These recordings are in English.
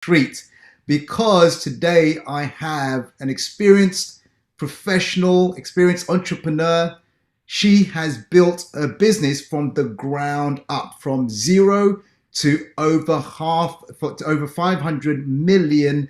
treat because today I have an experienced professional, experienced entrepreneur. She has built a business from the ground up, from zero to over $500 million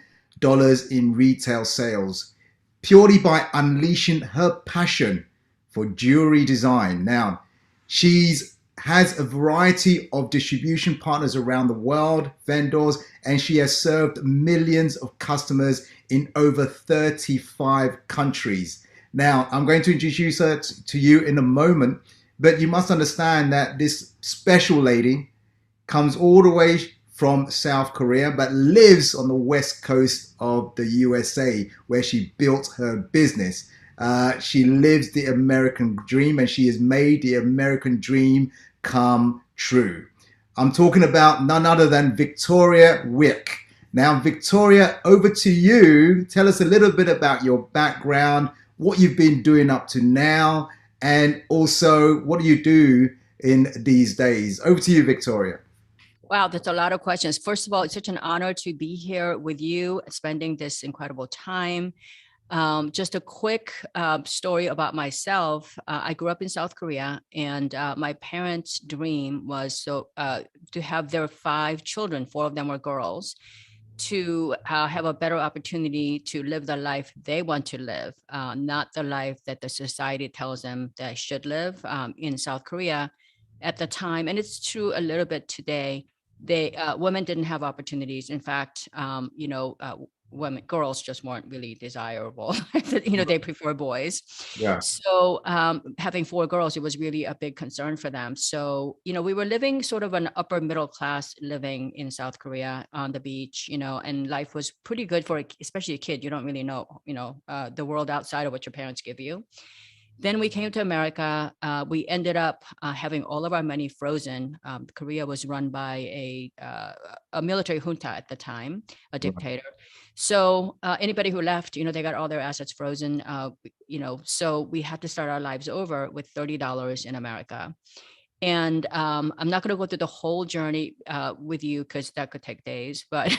in retail sales, purely by unleashing her passion for jewelry design. Now, she's has a variety of distribution partners around the world, vendors, and she has served millions of customers in over 35 countries. Now, I'm going to introduce her to you in a moment, but you must understand that this special lady comes all the way from South Korea, but lives on the west coast of the USA, where she built her business. She lives the American dream, and she has made the American dream come true. I'm talking about none other than Victoria Wieck. Now, Victoria, over to you. Tell us a little bit about your background, what you've been doing up to now, and also what do you do in these days? Over to you, Victoria. Wow, that's a lot of questions. First of all, it's such an honor to be here with you, spending this incredible time. Just a quick story about myself. I grew up in South Korea, and my parents' dream was to have their five children. Four of them were girls, to have a better opportunity to live the life they want to live, not the life that the society tells them they should live in South Korea at the time. And it's true a little bit today. Women didn't have opportunities. In fact, women girls just weren't really desirable. They prefer boys. Yeah. So having four girls, it was really a big concern for them. So we were living sort of an upper middle class living in South Korea on the beach, and life was pretty good for especially a kid. You don't really know the world outside of what your parents give you. Then we came to America. We ended up having all of our money frozen. Korea was run by a military junta at the time, a dictator. So anybody who left, they got all their assets frozen. So we had to start our lives over with $30 in America. And I'm not going to go through the whole journey with you because that could take days. But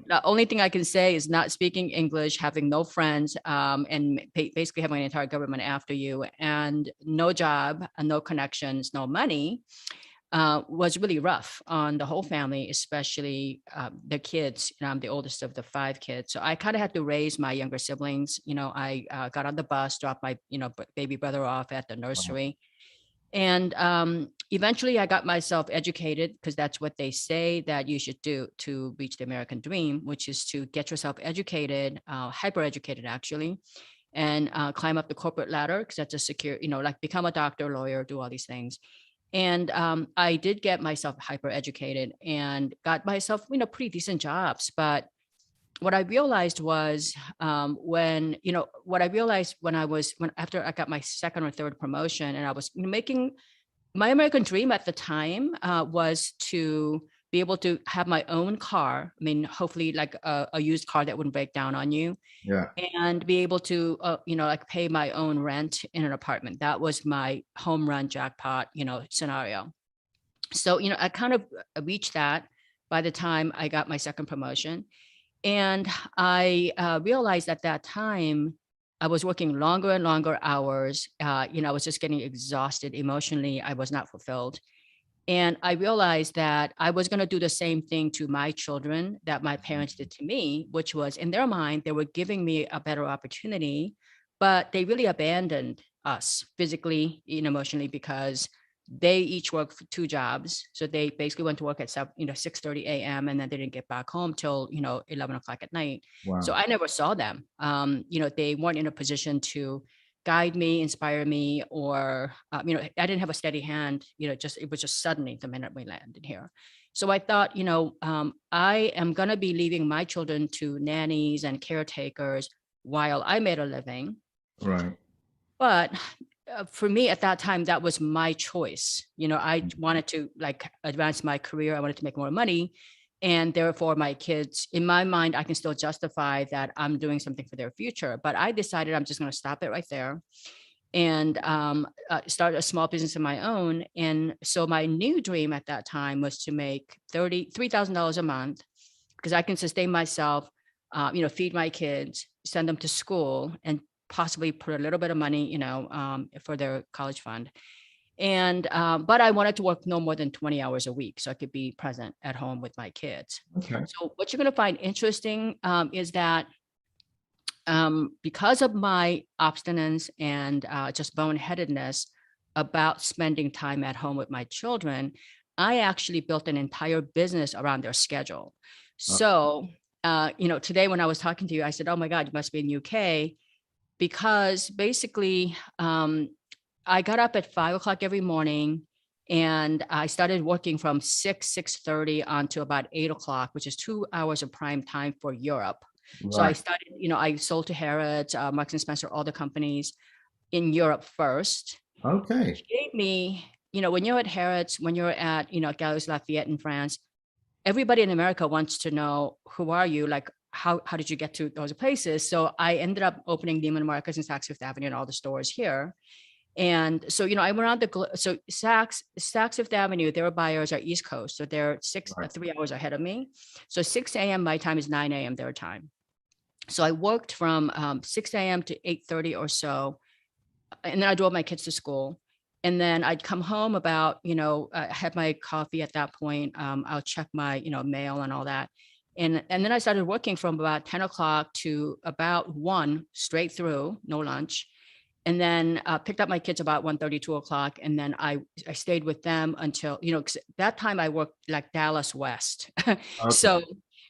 the only thing I can say is not speaking English, having no friends, and basically having an entire government after you, and no job, and no connections, no money, was really rough on the whole family, especially the kids. I'm the oldest of the five kids, so I kind of had to raise my younger siblings. I got on the bus, dropped my baby brother off at the nursery, and eventually I got myself educated, because that's what they say that you should do to reach the American dream, which is to get yourself educated, hyper educated actually, and climb up the corporate ladder, because that's a secure, like become a doctor, lawyer, do all these things. And I did get myself hyper educated and got myself, pretty decent jobs. But what I realized was what I realized when after I got my second or third promotion, and I was making my American dream at the time was to be able to have my own car. I mean, hopefully like a used car that wouldn't break down on you, Yeah. and be able to, like pay my own rent in an apartment. That was my home run jackpot, scenario. So, I kind of reached that by the time I got my second promotion. And I realized at that time, I was working longer and longer hours. I was just getting exhausted emotionally. I was not fulfilled. And I realized that I was going to do the same thing to my children that my parents did to me, which was in their mind, they were giving me a better opportunity, but they really abandoned us physically and emotionally, because they each worked for two jobs. So they basically went to work at 6:30 a.m. and then they didn't get back home till 11 o'clock at night. So Wow. I never saw them. They weren't in a position to guide me, inspire me, or I didn't have a steady hand. Just it was just suddenly the minute we landed here. So I thought, I am gonna be leaving my children to nannies and caretakers while I made a living. Right. But for me at that time, that was my choice. I wanted to like advance my career. I wanted to make more money. And therefore, my kids, in my mind, I can still justify that I'm doing something for their future. But I decided I'm just going to stop it right there and start a small business of my own. And so my new dream at that time was to make $3,000 a month, because I can sustain myself, feed my kids, send them to school, and possibly put a little bit of money, for their college fund. And but I wanted to work no more than 20 hours a week so I could be present at home with my kids. Okay. So what you're going to find interesting is that because of my obstinance and just boneheadedness about spending time at home with my children, I actually built an entire business around their schedule. Uh, So, today when I was talking to you, I said, "Oh my God, you must be in UK," because basically, I got up at 5 o'clock every morning, and I started working from 6:30 on to about 8 o'clock, which is 2 hours of prime time for Europe. So I right. started, I sold to Harrods, Marks and Spencer, all the companies in Europe first, Okay. which gave me, when you're at Harrods, when you're at, Galeries Lafayette in France, everybody in America wants to know, who are you? Like, how did you get to those places? So I ended up opening Neiman Marcus and Saks Fifth Avenue and all the stores here. And so, I went on so Saks Fifth Avenue, their buyers are East Coast. So they're Right. 3 hours ahead of me. So 6 a.m. my time is 9 a.m. their time. So I worked from 6 a.m. to 8:30 or so. And then I drove my kids to school. And then I'd come home about, I had my coffee at that point. I'll check my, mail and all that. And then I started working from about 10 o'clock to about 1 straight through, no lunch. And then picked up my kids about 1:30, 2 o'clock. And then I stayed with them until, 'cause that time I worked like Dallas West. Okay. So,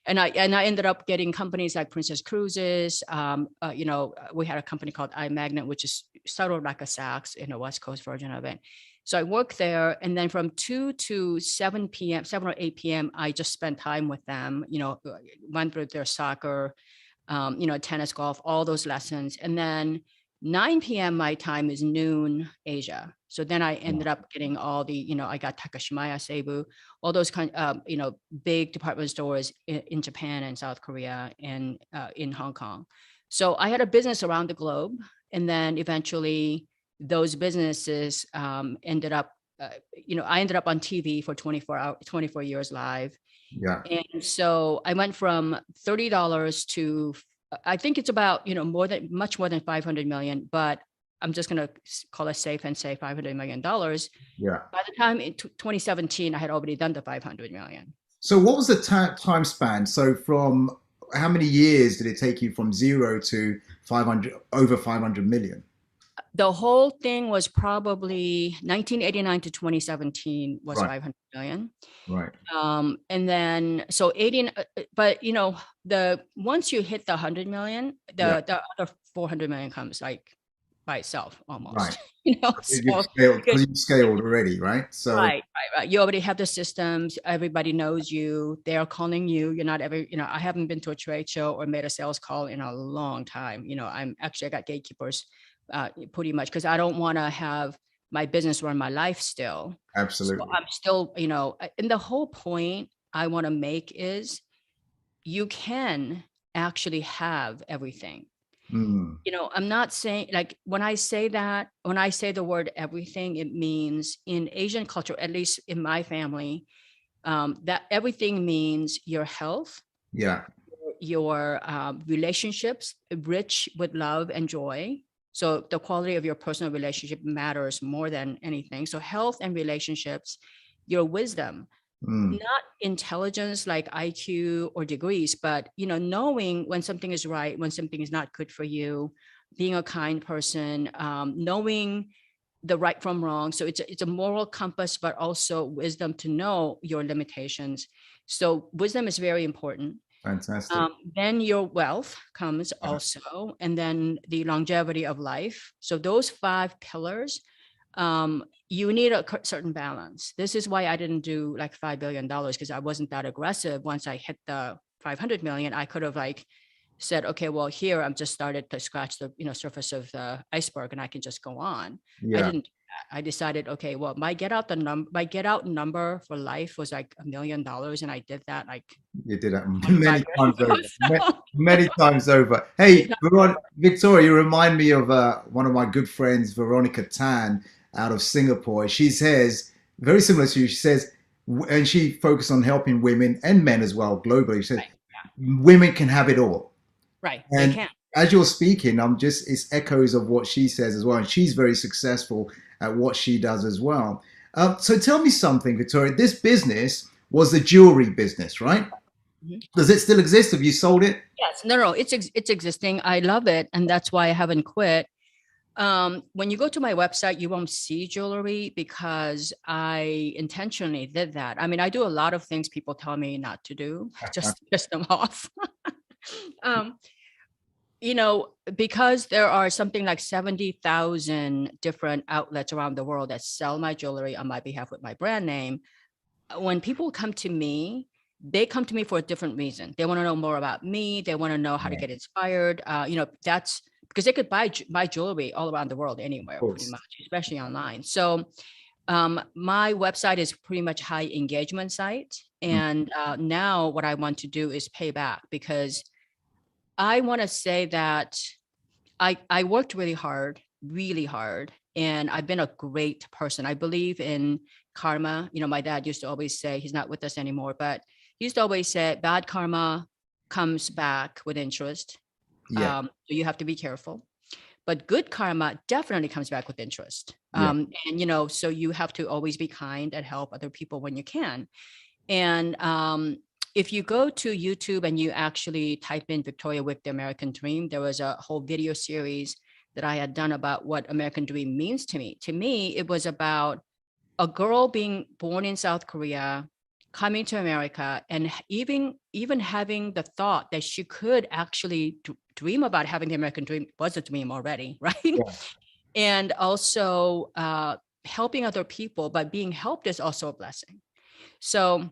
and I ended up getting companies like Princess Cruises. We had a company called iMagnet, which is sort of like a Saks in a West Coast version of it. So I worked there, and then from 2 to 7 p.m., 7 or 8 p.m., I just spent time with them. Went through their soccer, tennis, golf, all those lessons, and then 9 p.m. my time is noon Asia. So then I ended up getting all the, I got Takashimaya, Seibu, all those big department stores in Japan and South Korea and in Hong Kong. So I had a business around the globe. And then eventually those businesses ended up, I ended up on TV for 24 years live. Yeah. And so I went from $30 to, I think it's about, much more than 500 million, but I'm just going to call it safe and say $500 million. Yeah. By the time in 2017, I had already done the 500 million. So what was the time span? So from how many years did it take you from zero to 500, over 500 million? The whole thing was probably 1989 to 2017 was Right. 500 million. Right. And then so 18, but the once you hit the 100 million, Yeah. the other 400 million comes like by itself Right. almost, You've so scaled because because you've scaled already, right? So right. You already have the systems. Everybody knows you. They're calling you. You're not ever, I haven't been to a trade show or made a sales call in a long time. I got gatekeepers pretty much because I don't want to have my business run my life still. So absolutely. I'm still, and the whole point I want to make is you can actually have everything. Mm. I'm not saying like when I say the word everything, it means in Asian culture, at least in my family, that everything means your health, Yeah. your relationships, rich with love and joy. So the quality of your personal relationship matters more than anything. So health and relationships, your wisdom, Mm. not intelligence like IQ or degrees, but knowing when something is right, when something is not good for you, being a kind person, knowing the right from wrong. So it's a moral compass, but also wisdom to know your limitations. So wisdom is very important. Fantastic. Then your wealth comes Yeah. also, and then the longevity of life. So those 5 pillars, you need a certain balance. This is why I didn't do like $5 billion because I wasn't that aggressive. Once I hit the 500 million, I could have like said, okay, well, here I'm just started to scratch the surface of the iceberg, and I can just go on. I Yeah. didn't do that. I decided, okay, well, my get out number for life was like $1 million, and I did that like You did that many 25 years times ago. over. Many times over. Hey, Victoria, you remind me of one of my good friends, Veronica Tan, out of Singapore. She says, very similar to you, she says, and she focused on helping women and men as well globally. She says, Right. women can have it all. Right. They And can. as you're speaking, it's echoes of what she says as well. And she's very successful at what she does as well. So tell me something, Victoria. This business was the jewelry business, right? Mhm. Does it still exist? Have you sold it? Yes. No, no, it's existing. I love it. And that's why I haven't quit. When you go to my website, you won't see jewelry because I intentionally did that. I mean, I do a lot of things people tell me not to do, just to piss them off. um, because there are something like 70,000 different outlets around the world that sell my jewelry on my behalf with my brand name. When people come to me, they come to me for a different reason. They want to know more about me. They want to know how to Yeah, of get inspired. That's because they could buy jewelry all around the world, anywhere, pretty course. much, especially online. So my website is pretty much high engagement site. Mm, And now what I want to do is pay back, because I want to say that I worked really hard, and I've been a great person. I believe in karma. My dad used to always say, he's not with us anymore, but he used to always say bad karma comes back with interest. yeah, So you have to be careful. But good karma definitely comes back with interest. yeah. And so you have to always be kind and help other people when you can. And if you go to YouTube and you actually type in Victoria Wieck, the American Dream, there was a whole video series that I had done about what American Dream means to me. To me, it was about a girl being born in South Korea, coming to America, and even having the thought that she could actually dream about having the American dream was a dream already, right? Yeah. And also helping other people, but being helped is also a blessing. So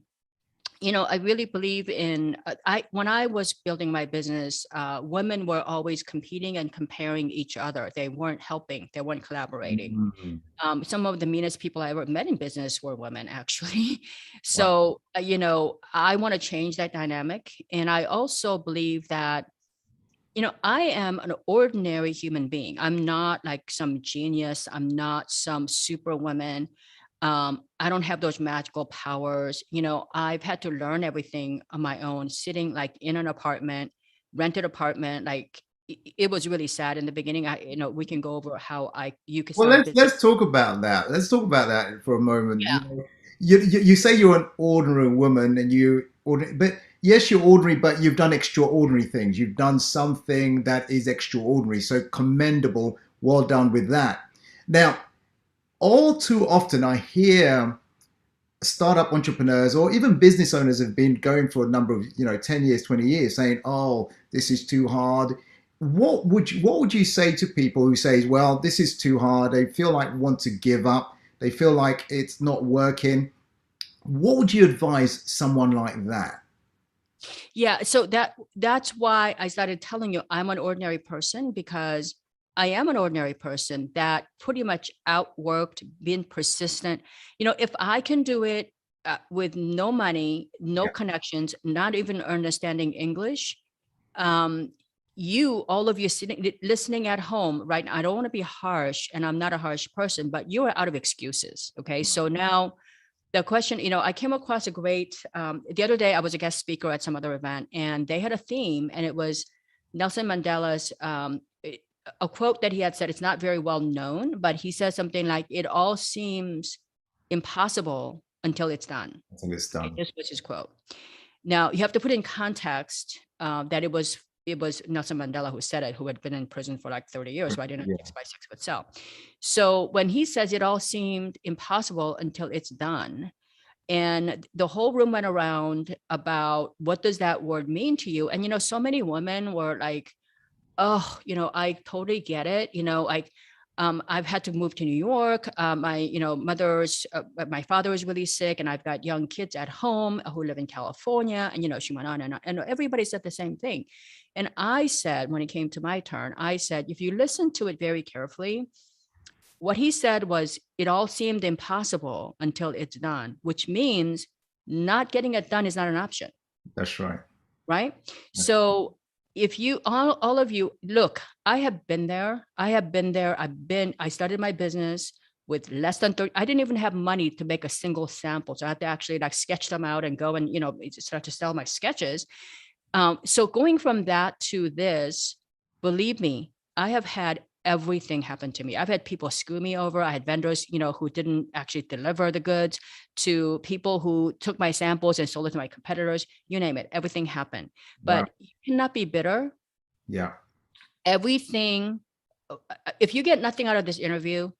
I really believe in I when I was building my business, women were always competing and comparing each other. They weren't helping, they weren't collaborating. Mm, Some of the meanest people I ever met in business were women, actually. wow. So I want to change that dynamic. And I also believe that I am an ordinary human being. I'm not like some genius. I'm not some superwoman. I don't have those magical powers. I've had to learn everything on my own, sitting like in an apartment, rented apartment. Like it was really sad in the beginning. We can go over how you could Well, start a let's business. let's talk about that. Let's talk about that for a moment. Yeah. You say you're an ordinary woman, and but yes, you're ordinary, but you've done extraordinary things. You've done something that is extraordinary, so commendable. Well done with that. Now, all too often, I hear startup entrepreneurs or even business owners have been going for a number of 10 years, 20 years, saying, oh, this is too hard. What would you say to people who say, well, this is too hard, they feel like want to give up, they feel like it's not working? What would you advise someone like that? Yeah, so that's why I started telling you I'm an ordinary person, because I am an ordinary person that pretty much outworked, been persistent. If I can do it with no money, no Yeah, connections, not even understanding English, um, all of you listening at home, right now, I don't want to be harsh, and I'm not a harsh person, but you are out of excuses. Okay, so now the question, I came across a great, the other day I was a guest speaker at some other event, and they had a theme, and it was Nelson Mandela's, a quote that he had said. It's not very well known, but he says something like, it all seems impossible until it's done. I think it's Okay, done. this was his quote. Now you have to put in context that it was Nelson Mandela who said it, who had been in prison for like 30 years, right, in a Yeah, 6x6 foot cell. So when he says it all seemed impossible until it's done, and the whole room went around about what does that word mean to you? And so many women were like, oh, I totally get it. I've had to move to New York. My father is really sick, and I've got young kids at home who live in California. And she went on and on, and everybody said the same thing. And I said, when it came to my turn, I said, if you listen to it very carefully, what he said was, it all seemed impossible until it's done, which means not getting it done is not an option, that's right. right? So if you all of you look, I have been there. I started my business with less than 30. I didn't even have money to make a single sample. So I had to actually like sketch them out and go and start to sell my sketches. So going from that to this, believe me, I have had everything happen to me. I've had people screw me over. I had vendors, who didn't actually deliver the goods, to people who took my samples and sold it to my competitors. You name it, everything happened. Wow. But you cannot be bitter. Yeah. Everything, if you get nothing out of this interview,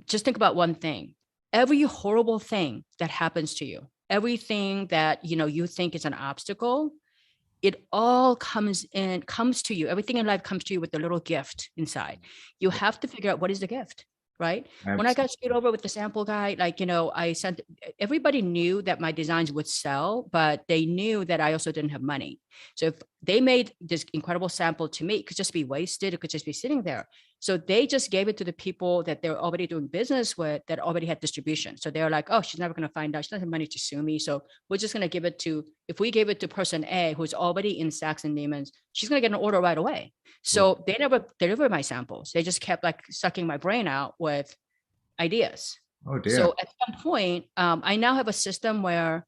just think about one thing. Every horrible thing that happens to you, everything that you think is an obstacle, it all comes to you. Everything in life comes to you with a little gift inside. You have to figure out what is the gift, right? When I Absolutely. got screwed over with the sample guy, like, I sent, everybody knew that my designs would sell, but they knew that I also didn't have money. So if they made this incredible sample to me, it could just be wasted. It could just be sitting there. So they just gave it to the people that they're already doing business with that already had distribution. So they're like, oh, she's never going to find out. She doesn't have money to sue me. So we're just going to give it to, if we gave it to person A, who's already in Saks and Neiman's, she's going to get an order right away. So they never delivered my samples. They just kept like sucking my brain out with ideas. Oh dear. So at some point, I now have a system where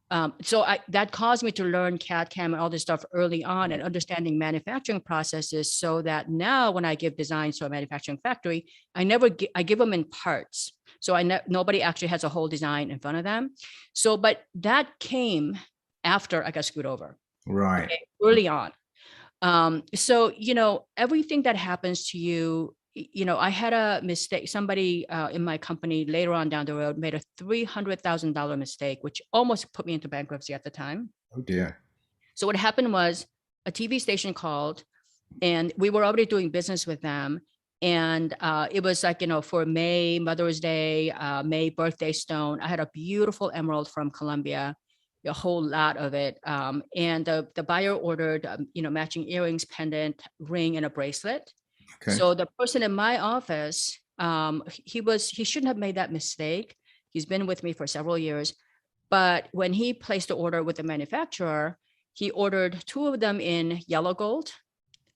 that caused me to learn CAD CAM and all this stuff early on and understanding manufacturing processes, so that now when I give designs to a manufacturing factory, I give them in parts. So nobody actually has a whole design in front of them. So, but that came after I got screwed over, Right. okay, early on. So, everything that happens to you, I had a mistake. Somebody in my company later on down the road made a $300,000 mistake, which almost put me into bankruptcy at the time. Oh dear. So what happened was a TV station called, and we were already doing business with them. And it was like, for May, Mother's Day, May birthday stone. I had a beautiful emerald from Colombia, a whole lot of it. And the buyer ordered, matching earrings, pendant, ring, and a bracelet. Okay. So the person in my office, he shouldn't have made that mistake. He's been with me for several years. But when he placed the order with the manufacturer, he ordered two of them in yellow gold.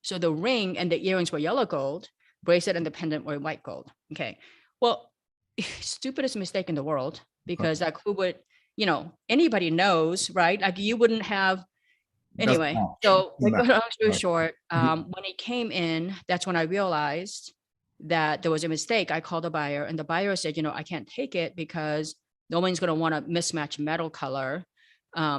So the ring and the earrings were yellow gold, bracelet and the pendant were white gold. Okay. Well, stupidest mistake in the world, because like who would, anybody knows, right? Like you wouldn't have. Doesn't Anyway, match. so Doesn't match. long story Right. short, when he came in, that's when I realized that there was a mistake. I called the buyer, and the buyer said, I can't take it because no one's going to want a mismatched metal color.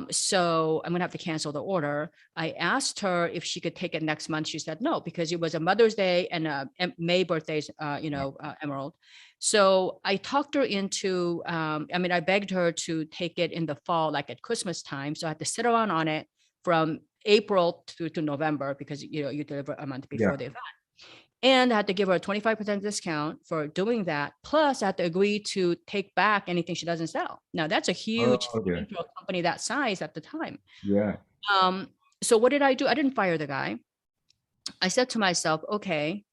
So I'm going to have to cancel the order. I asked her if she could take it next month. She said no, because it was a Mother's Day and a May birthdays, emerald. So I talked her into, I begged her to take it in the fall, like at Christmas time. So I had to sit around on it from April to November, because you deliver a month Yeah. before the event. And I had to give her a 25% discount for doing that. Plus, I had to agree to take back anything she doesn't sell. Now, that's a huge Oh thing dear. for a company that size at the time. Yeah. So what did I do? I didn't fire the guy. I said to myself, okay,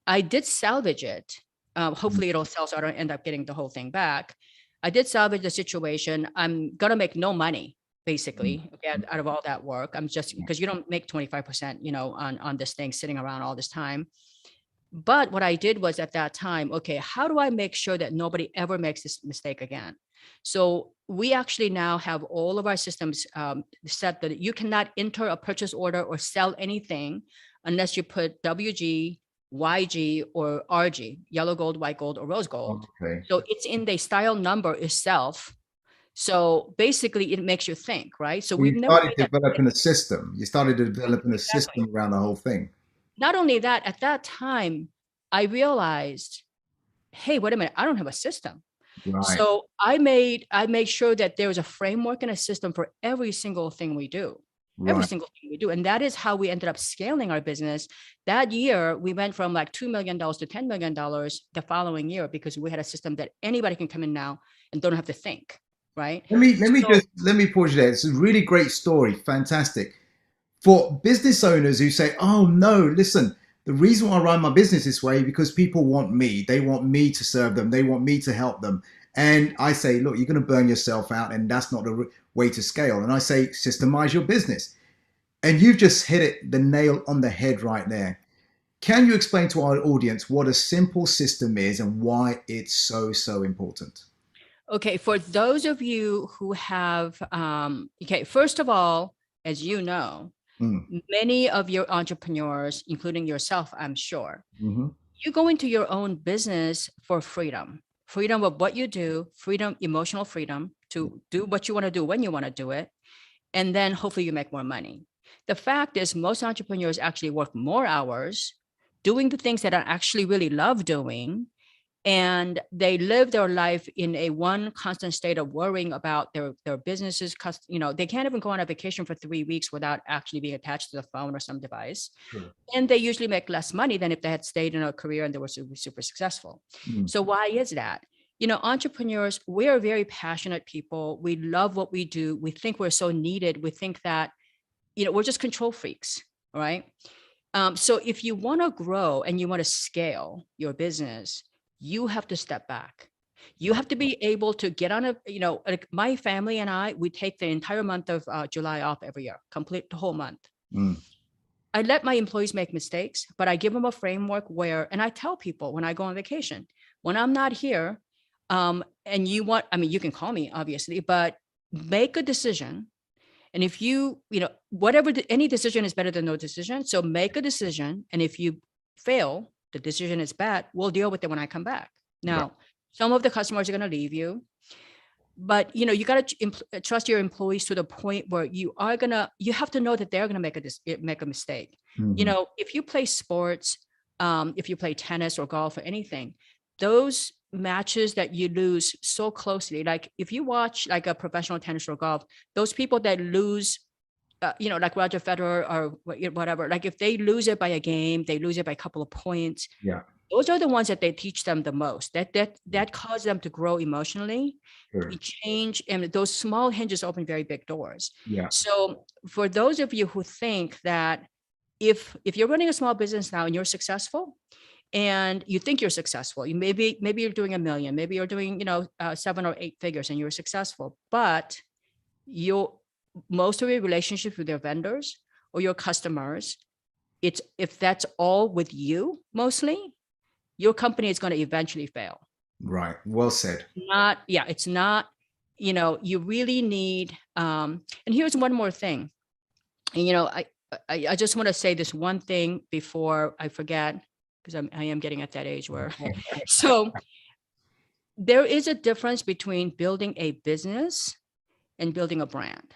I did salvage it. Hopefully it'll sell, so I don't end up getting the whole thing back. I did salvage the situation. I'm gonna make no money, Mm. basically, okay, out of all that work. I'm just, because you don't make 25%, on this thing sitting around all this time. But what I did was, at that time, okay, how do I make sure that nobody ever makes this mistake again? So we actually now have all of our systems set that you cannot enter a purchase order or sell anything unless you put WG, YG, or RG, yellow gold, white gold, or rose gold. Okay. So it's in the style number itself. So basically it makes you think, right? So So we've you never started made that mistake. developing a system. You started developing a Exactly. system around the whole thing. Not only that, at that time, I realized, hey, wait a minute, I don't have a system. Right. So I made sure that there was a framework and a system for every single thing we do. Every Right. single thing we do. And that is how we ended up scaling our business. That year, we went from like $2 million to $10 million the following year, because we had a system that anybody can come in now and don't have to think, right? So Let me pause you there. It's a really great story. Fantastic. For business owners who say, "Oh no, listen, the reason why I run my business this way is because people want me. They want me to serve them. They want me to help them." And I say, "Look, you're going to burn yourself out, and that's not the way to scale." And I say, "Systemize your business." And you've just hit it the nail on the head right there. Can you explain to our audience what a simple system is and why it's so important? okay, for those of you who have, okay, first of all, as you know, Mm. Many of your entrepreneurs, including yourself, I'm sure, Mm-hmm. you go into your own business for freedom, freedom of what you do, freedom, emotional freedom to do what you want to do when you want to do it. And then hopefully you make more money. The fact is, most entrepreneurs actually work more hours doing the things that I actually really love doing, and they live their life in a one constant state of worrying about their businesses. You know, they can't even go on a vacation for 3 weeks without actually being attached to the phone or some device. True. And they usually make less money than if they had stayed in a career and they were super, super successful. Mm. So why is that? You know, entrepreneurs, we are very passionate people. We love what we do. We think we're so needed. We think that, you know, we're just control freaks, right? So if you want to grow and you want to scale your business, you have to step back. You Right. have to be able to get on a, you know, like my family and I, we take the entire month of July off every year, complete the whole month. Mm. I let my employees make mistakes, but I give them a framework where, and I tell people when I go on vacation, when I'm not here, and you want, I mean, you can call me obviously, but make a decision. And if you know, whatever, any decision is better than no decision. So make a decision. And if you fail, the decision is bad, we'll deal with it when I come back. Right. Now, some of the customers are going to leave you, but you know, you got to trust your employees to the point where you have to know that they're going to make a mistake. You Mm-hmm. know, if you play sports, if you play tennis or golf or anything, those matches that you lose so closely, like if you watch like a professional tennis or golf, those people that lose, you know, like Roger Federer or whatever, like if they lose it by a game, they lose it by a couple of points, Yeah. those are the ones that they teach them the most, that cause them to grow emotionally, Sure. change, and those small hinges open very big doors. Yeah. So for those of you who think that if you're running a small business now and you're successful and you think you're successful, maybe you're doing 1 million, maybe you're doing, you know, 7 or 8 figures and you're successful, but you most of your relationships with your vendors or your customers, it's if that's all with you mostly, your company is going to eventually fail. Right. Well said. Not, yeah, it's not, you know, you really need, and here's one more thing. And, you know, I just want to say this one thing before I forget, because I am getting at that age where, so there is a difference between building a business and building a brand.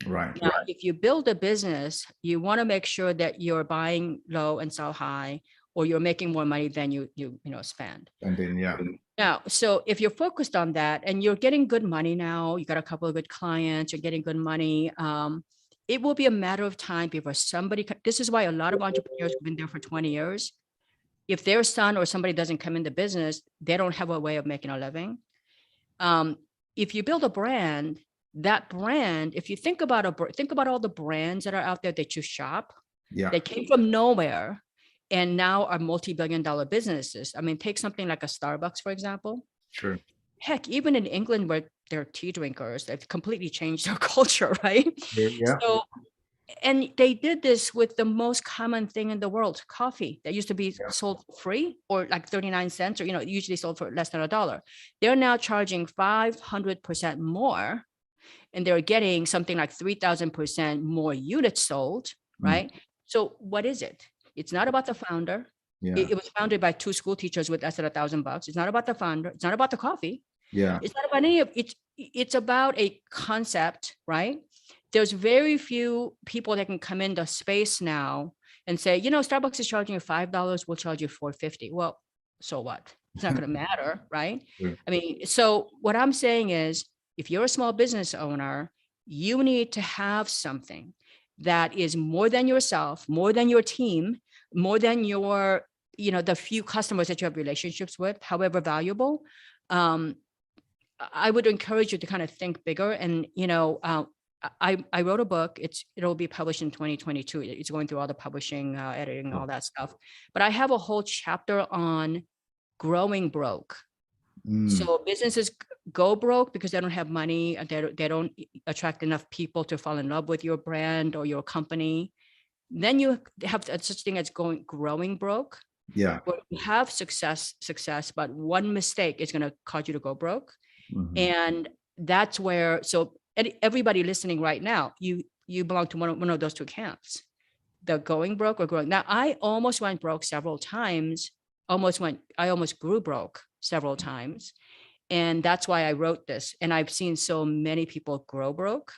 Right. Now, if you build a business, you want to make sure that you're buying low and sell high, or you're making more money than you know spend. And then, yeah. Now, so if you're focused on that and you're getting good money now, you got a couple of good clients, you're getting good money. It will be a matter of time before somebody. This is why a lot of entrepreneurs have been there for 20 years. If their son or somebody doesn't come in the business, they don't have a way of making a living. Um, if you build a brand, that brand, if you think about think about all the brands that are out there that you shop, Yeah. they came from nowhere and now are multi-billion-dollar businesses. I mean, take something like a Starbucks, for example. True. Heck, even in England, where they're tea drinkers, they've completely changed their culture, right? Yeah. So, and they did this with the most common thing in the world, coffee that used to be Yeah. sold free or like 39 cents, or, you know, usually sold for less than $1. They're now charging 500% more, and they're getting something like 3,000% more units sold, Mm. right? So what is it? It's not about the founder. Yeah. It was founded by two school teachers with less than $1,000. It's not about the founder. It's not about the coffee. Yeah. It's not about any of it. It's about a concept, right? There's very few people that can come in the space now and say, you know, Starbucks is charging you $5, we'll charge you $4.50. Well, so what? It's not going to matter, right? True. I mean, so what I'm saying is, if you're a small business owner, you need to have something that is more than yourself, more than your team, more than your, you know, the few customers that you have relationships with, however valuable. Um, I would encourage you to kind of think bigger. And, you know, I wrote a book. It'll be published in 2022. It's going through all the publishing, editing, all that stuff. But I have a whole chapter on growing broke. Mm. So businesses go broke because they don't have money. They don't attract enough people to fall in love with your brand or your company. Then you have such thing as growing broke. Yeah. Where you have success, but one mistake is going to cause you to go broke. Mm-hmm. And that's where, so everybody listening right now, you belong to one of those two camps, the going broke or growing. Now, I almost went broke several times. I almost grew broke several times. And that's why I wrote this. And I've seen so many people grow broke.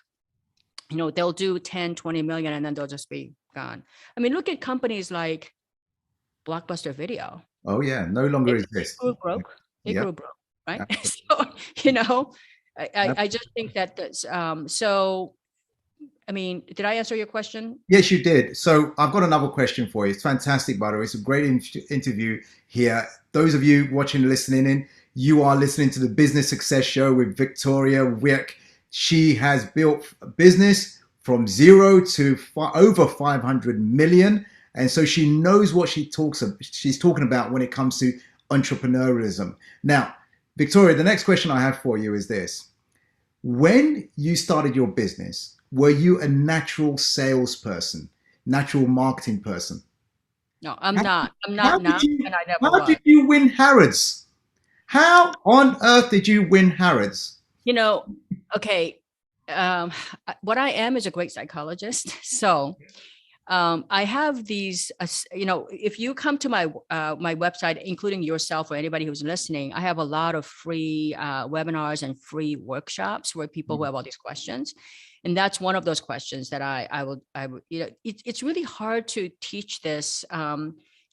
They'll do 10, 20 million and then they'll just be gone. I mean, look at companies like Blockbuster Video. Oh yeah, no longer It exist. grew broke. It Yeah, grew broke, right? absolutely. So, I just think that that's, so, I mean, did I answer your question? Yes, you did. So I've got another question for you. It's fantastic, by the way. It's a great interview here. Those of you watching and listening in, you are listening to the Business Success Show with Victoria Wieck. She has built a business from zero to over 500 million. And so she knows what she's talking about when it comes to entrepreneurialism. Now, Victoria, the next question I have for you is this. When you started your business, were you a natural salesperson, natural marketing person? No, I'm How, not. I'm how not did now, you and I never how was. did you win Harrods? How on earth did you win Harrods? You know, okay. What I am is a great psychologist. So I have these, if you come to my website, including yourself or anybody who's listening, I have a lot of free webinars and free workshops where people who have all these questions. And that's one of those questions that I would, it's really hard to teach this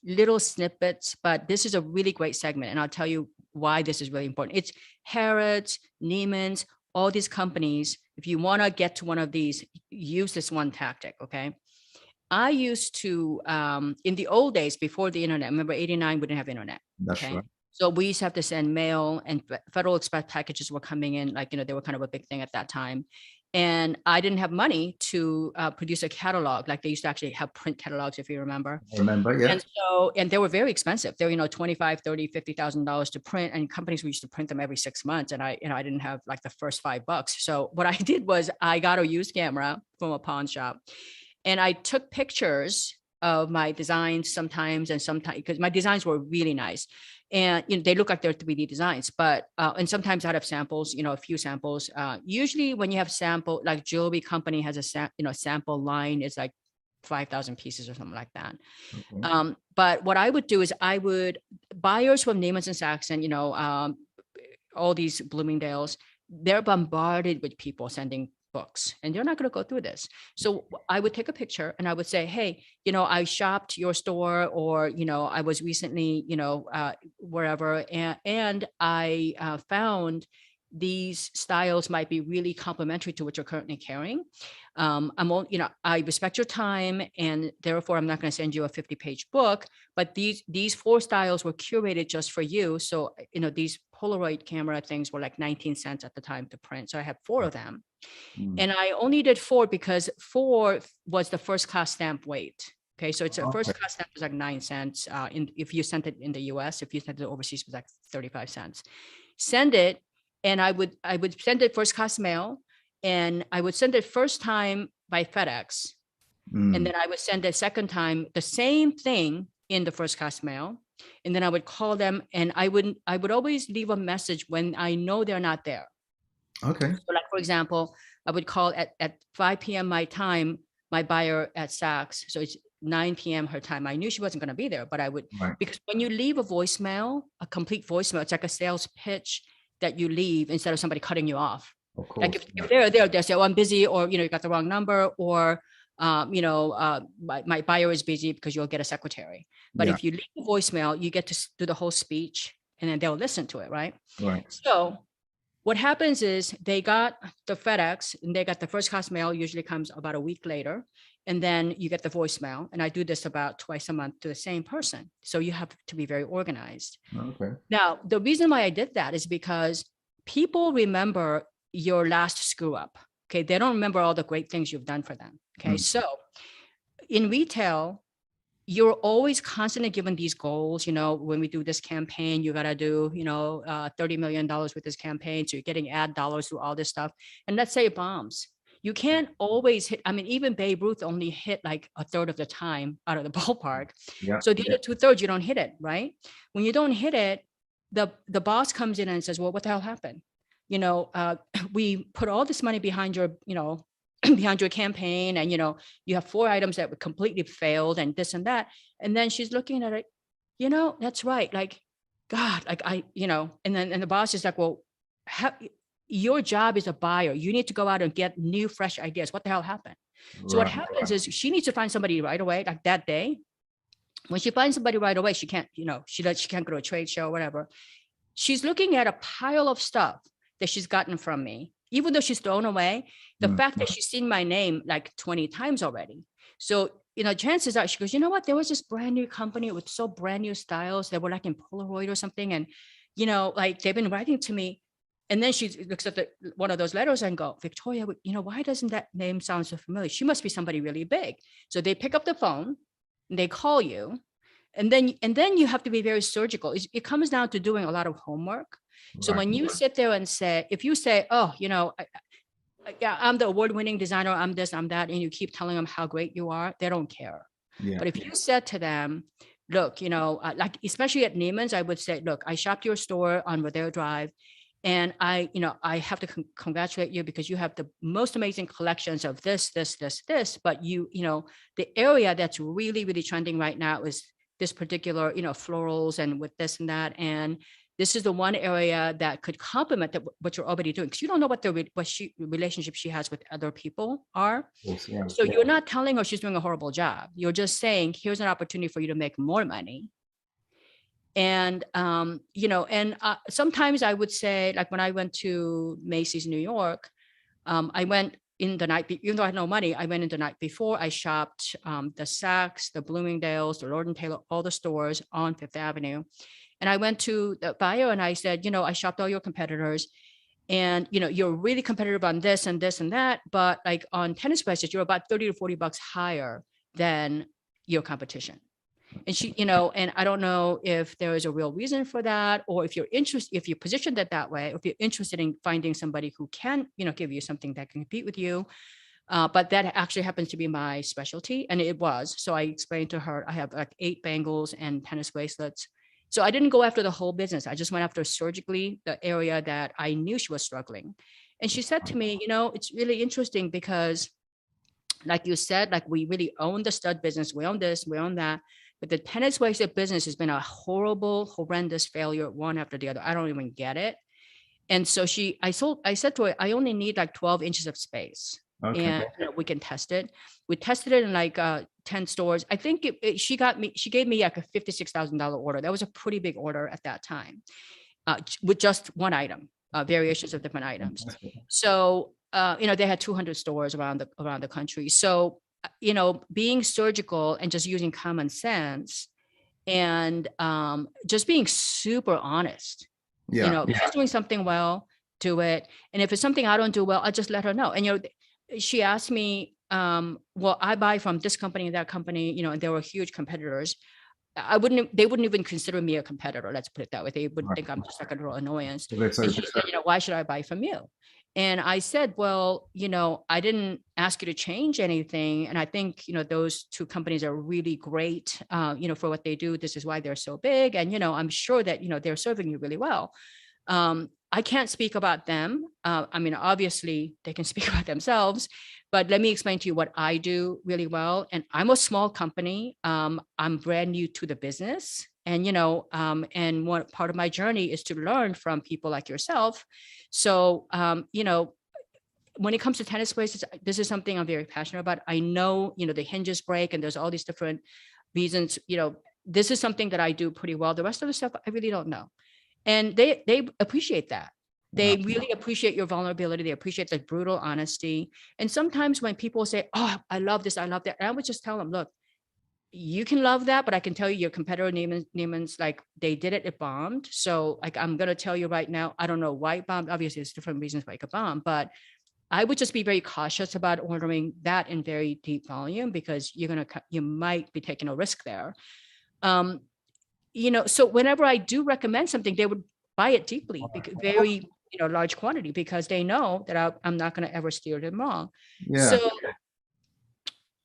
little snippets, but this is a really great segment. And I'll tell you why this is really important. It's Harrods, Neiman's, all these companies. If you want to get to one of these, use this one tactic, okay? I used to, in the old days before the internet, remember 89, we didn't have internet. That's Okay. right. So we used to have to send mail, and Federal Express packages were coming in, like, they were kind of a big thing at that time. And I didn't have money to produce a catalog. Like they used to actually have print catalogs, if you remember. I remember, yeah. And they were very expensive. They were, 25, 30, $50,000 to print, and companies used to print them every 6 months. And I didn't have like the first $5. So what I did was I got a used camera from a pawn shop, and I took pictures of my designs sometimes, because my designs were really nice. And they look like they're 3D designs, but and sometimes I'd have samples, a few samples. Usually when you have sample, like jewelry company has a sample line, is like 5,000 pieces or something like that. Okay. But what I would do is buyers from Neiman's and Saks and, all these Bloomingdale's, they're bombarded with people sending books, and they're not going to go through this. So I would take a picture and I would say, hey, I shopped your store, or, I was recently, wherever, and I found these styles might be really complementary to what you're currently carrying. I respect your time, and therefore I'm not going to send you a 50-page book, but these 4 styles were curated just for you. So, these Polaroid camera things were like 19 cents at the time to print. So I had 4 of them. And I only did 4 because 4 was the first class stamp weight. Okay. So it's a first class stamp was like 9 cents. If you sent it in the US, if you sent it overseas, it was like 35 cents. Send it. And I would send it first class mail, and I would send it first time by FedEx. And then I would send it second time, the same thing, in the first class mail. And then I would call them, and I would always leave a message when I know they're not there. Okay. So like, for example, I would call at 5 p.m. my time, my buyer at Saks. So it's 9 p.m. her time. I knew she wasn't going to be there, but I would, Right. because when you leave a voicemail, a complete voicemail, it's like a sales pitch that you leave instead of somebody cutting you off. Of course. Like if they're there, they say, oh, I'm busy, or, you got the wrong number, or, my buyer is busy, because you'll get a secretary. But if you leave a voicemail, you get to do the whole speech, and then they'll listen to it. Right. Right. So what happens is they got the FedEx, and they got the first class mail, usually comes about a week later. And then you get the voicemail. And I do this about twice a month to the same person. So you have to be very organized. Okay. Now, the reason why I did that is because people remember your last screw up. Okay. They don't remember all the great things you've done for them. Okay. So in retail, you're always constantly given these goals. When we do this campaign, you got to do, $30 million with this campaign. So you're getting ad dollars through all this stuff. And let's say it bombs. You can't always hit. I mean, even Babe Ruth only hit like a third of the time out of the ballpark. Yeah. So the other 2/3, you don't hit it, right? When you don't hit it, the boss comes in and says, well, what the hell happened? We put all this money behind your, behind your campaign, and you have 4 items that were completely failed and this and that. And then she's looking at it, that's right. Like, God, like and the boss is like, well, your job is a buyer. You need to go out and get new, fresh ideas. What the hell happened? So what Right. happens is she needs to find somebody right away, like that day. When she finds somebody right away, she can't, she can't go to a trade show or whatever. She's looking at a pile of stuff that she's gotten from me, even though she's thrown away. The fact that she's seen my name like 20 times already. So, chances are she goes, you know what? There was this brand new company with so brand new styles that were like in Polaroid or something. And, like they've been writing to me. And then she looks at one of those letters and go, Victoria, why doesn't that name sound so familiar? She must be somebody really big. So they pick up the phone and they call you. And then you have to be very surgical. It comes down to doing a lot of homework. So when you sit there and say, if you say, oh, yeah, I'm the award-winning designer, I'm this, I'm that, and you keep telling them how great you are, they don't care. Yeah. But if you said to them, look, like especially at Neiman's, I would say, look, I shopped your store on Rodeo Drive, and I have to congratulate you because you have the most amazing collections of this, this, this, this. But the area that's really, really trending right now is this particular, florals and with this and that. And this is the one area that could complement what you're already doing, because you don't know what relationship she has with other people are. Yes, yeah. So you're not telling her she's doing a horrible job. You're just saying, here's an opportunity for you to make more money. And, sometimes I would say, like when I went to Macy's, New York, I went in the night, even though I had no money, I went in the night before. I shopped the Saks, the Bloomingdale's, the Lord & Taylor, all the stores on Fifth Avenue. And I went to the buyer and I said, I shopped all your competitors, and, you're really competitive on this and this and that. But like on tennis prices, you're about 30 to 40 bucks higher than your competition. And she, and I don't know if there is a real reason for that, or if you're interested, if you're positioned it that way, or if you're interested in finding somebody who can, give you something that can compete with you. But that actually happens to be my specialty. And it was. So I explained to her, I have like 8 bangles and tennis bracelets. So I didn't go after the whole business. I just went after surgically the area that I knew she was struggling. And she said to me, it's really interesting because, like you said, like we really own the stud business. We own this, we own that. But the tennis bracelet business has been a horrendous failure, one after the other. I don't even get it. And so I said to her, I only need like 12 inches of space. Okay. And we can test it. We tested it in like 10 stores. I think she gave me like a $56,000 order. That was a pretty big order at that time, with just one item, variations of different items. So, they had 200 stores around the country. So, being surgical and just using common sense and just being super honest. If she's doing something well, do it. And if it's something I don't do well, I just let her know. And she asked me, well, I buy from this company and that company, and there were huge competitors. They wouldn't even consider me a competitor. Let's put it that way. They would think I'm just like a little annoyance. And she said, why should I buy from you? And I said, well, I didn't ask you to change anything. And I think, those 2 companies are really great, for what they do. This is why they're so big. And, I'm sure that, they're serving you really well. I can't speak about them. I mean, obviously they can speak about themselves, but let me explain to you what I do really well. And I'm a small company. I'm brand new to the business. And, and one part of my journey is to learn from people like yourself. So, when it comes to tennis bracelets, this is something I'm very passionate about. I know, the hinges break and there's all these different reasons, this is something that I do pretty well. The rest of the stuff, I really don't know. And they appreciate that. They really appreciate your vulnerability. They appreciate the brutal honesty. And sometimes when people say, oh, I love this, I love that, and I would just tell them, look, you can love that, but I can tell you your competitor Neiman's, like they did it, it bombed. So like, I'm going to tell you right now, I don't know why it bombed. Obviously there's different reasons why it could bomb, but I would just be very cautious about ordering that in very deep volume, because you might be taking a risk there. So whenever I do recommend something, they would buy it deeply, very, large quantity, because they know that I'm not going to ever steer them wrong. Yeah. So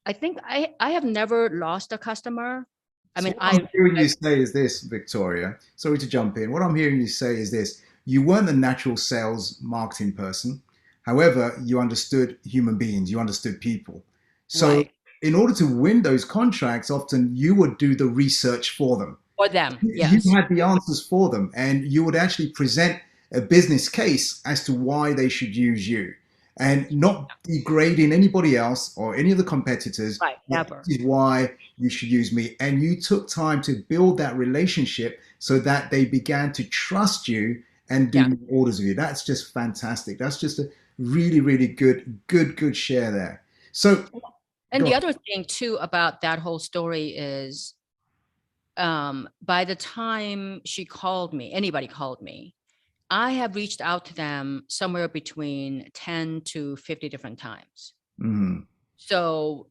I think I have never lost a customer. I mean, what I'm hearing you say is this, Victoria. Sorry to jump in. What I'm hearing you say is this: you weren't a natural sales marketing person. However, you understood human beings, you understood people. So, Right. in order to win those contracts, often you would do the research for them. For them. You Yes. had the answers for them, and you would actually present a business case as to why they should use you, and not degrading anybody else or any of the competitors. Right. But Never. this is why you should use me. And you took time to build that relationship so that they began to trust you and do Yeah. more orders with you. That's just fantastic. That's just a really, really good share there. So And go the on. other thing too about that whole story is by the time she called me, anybody called me, I have reached out to them somewhere between 10 to 50 different times. Mhm. So,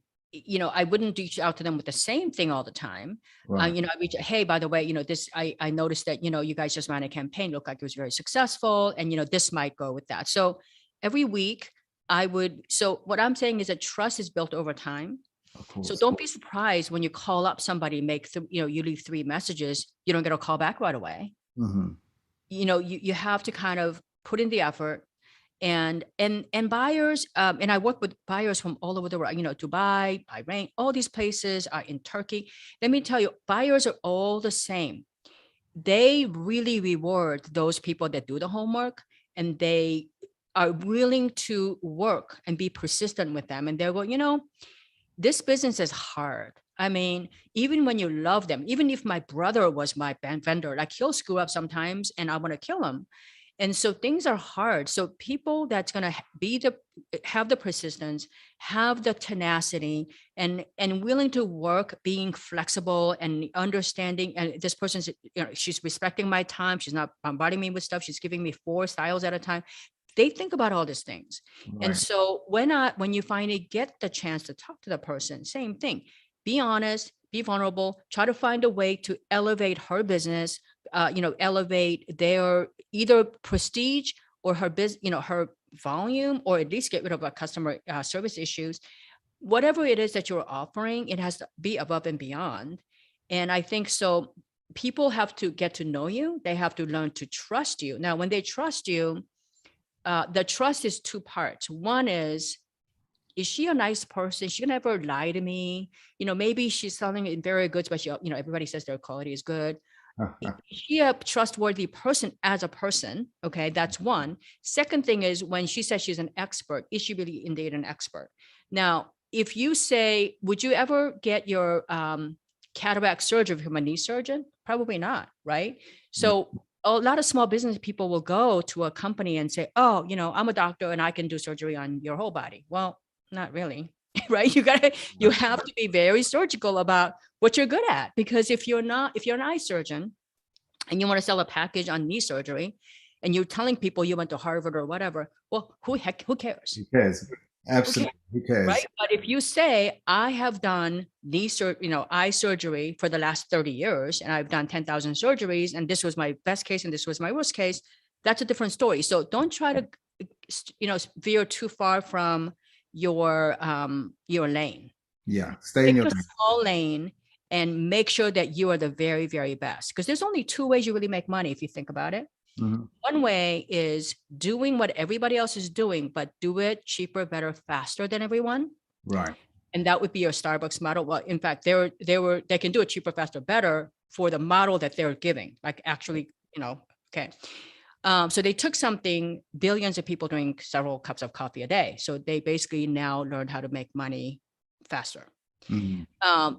I wouldn't reach out to them with the same thing all the time. Right. I reach, hey, by the way, this, I noticed that, you guys just ran a campaign, looked like it was very successful, and, this might go with that. So every week so what I'm saying is that trust is built over time. Of So course. don't be surprised when you call up somebody, you leave 3 messages, you don't get a call back right away. Hmm. You have to kind of put in the effort, and buyers, and I work with buyers from all over the world, Dubai, Bahrain, all these places are in Turkey. Let me tell you, buyers are all the same. They really reward those people that do the homework, and they are willing to work and be persistent with them. And they're going, this business is hard. I mean, even when you love them, even if my brother was my vendor, like he'll screw up sometimes and I want to kill him. And so things are hard. So people that's going to have the persistence, have the tenacity, and willing to work, being flexible and understanding. And this person's, she's respecting my time. She's not bombarding me with stuff. She's giving me 4 styles at a time. They think about all these things. And Right. so when you finally get the chance to talk to the person, same thing. Be honest, be vulnerable, try to find a way to elevate her business, elevate their either prestige or her business, her volume, or at least get rid of our customer service issues. Whatever it is that you're offering, it has to be above and beyond. And I think so. People have to get to know you. They have to learn to trust you. Now, when they trust you, the trust is 2 parts. One is she a nice person? She gonna ever lie to me? Maybe she's selling inferior goods, but everybody says their quality is good. Is she a trustworthy person as a person? Okay, that's one. Second thing is, when she says she's an expert, is she really indeed an expert? Now, if you say, would you ever get your cataract surgery from a knee surgeon? Probably not, right? So a lot of small business people will go to a company and say, oh, I'm a doctor and I can do surgery on your whole body. Well, not really. Right? You have to be very surgical about what you're good at, because if you're an eye surgeon and you want to sell a package on knee surgery and you're telling people you went to Harvard or whatever, well, who cares? Who cares? Who cares? Absolutely. Who cares? Right? But if you say, I have done eye surgery for the last 30 years and I've done 10,000 surgeries and this was my best case and this was my worst case, that's a different story. So don't try to, veer too far from your lane. Yeah. Stay in Pick your a lane. small lane and make sure that you are the very, very best. Because there's only 2 ways you really make money if you think about it. Mhm. One way is doing what everybody else is doing, but do it cheaper, better, faster than everyone. Right. And that would be your Starbucks model. Well, in fact, they can do it cheaper, faster, better for the model that they're giving. Like actually, okay. So they took something, billions of people drink several cups of coffee a day. So they basically now learned how to make money faster. Mhm.